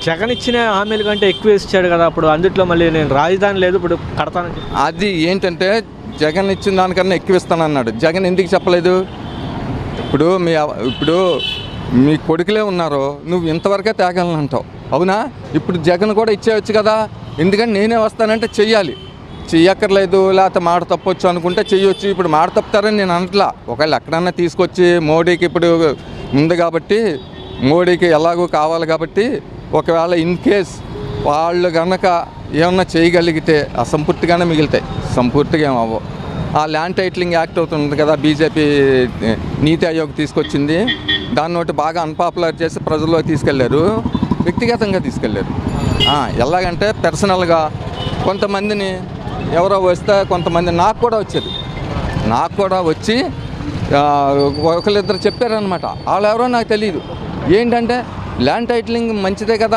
జగన్ ఇచ్చిన హామీల కంటే ఎక్కువ ఇచ్చాడు కదా, అప్పుడు అందుట్లో మళ్ళీ నేను రాజధాని లేదు ఇప్పుడు కడతాను. అది ఏంటంటే జగన్ ఇచ్చిన దానికన్నా ఎక్కువ ఇస్తానన్నాడు. జగన్ ఎందుకు చెప్పలేదు? ఇప్పుడు మీ కొడుకులే ఉన్నారు, నువ్వు ఇంతవరకే తేగలను అంటావు, అవునా? ఇప్పుడు జగన్ కూడా ఇచ్చేయచ్చు కదా. ఎందుకంటే నేనే వస్తానంటే చెయ్యాలి, చెయ్యక్కర్లేదు లేకపోతే మాట తప్పొచ్చు అనుకుంటే చెయ్యొచ్చు. ఇప్పుడు మాట తప్పుతారని నేను అనట్లా. ఒకవేళ ఎక్కడన్నా తీసుకొచ్చి మోడీకి ఇప్పుడు ఉంది కాబట్టి, మోడీకి ఎలాగో కావాలి కాబట్టి, ఒకవేళ ఇన్ కేస్ వాళ్ళు కనుక ఏమన్నా చేయగలిగితే అసంపూర్తిగానే మిగులుతాయి, సంపూర్తిగా ఏమవ్వవు. ఆ ల్యాండ్ టైటిలింగ్ యాక్ట్ అవుతుంది కదా, బీజేపీ నీతి ఆయోగ్ తీసుకొచ్చింది, దాన్ని ఒకటి బాగా అన్పాపులర్ చేసి ప్రజల్లో తీసుకెళ్లారు, వ్యక్తిగతంగా తీసుకెళ్లారు. ఎలాగంటే పర్సనల్గా కొంతమందిని ఎవరో వస్తే కొంతమంది నాకు కూడా వచ్చి ఒకరిద్దరు చెప్పారనమాట. వాళ్ళు ఎవరో నాకు తెలియదు. ఏంటంటే ల్యాండ్ టైటిలింగ్ మంచిదే కదా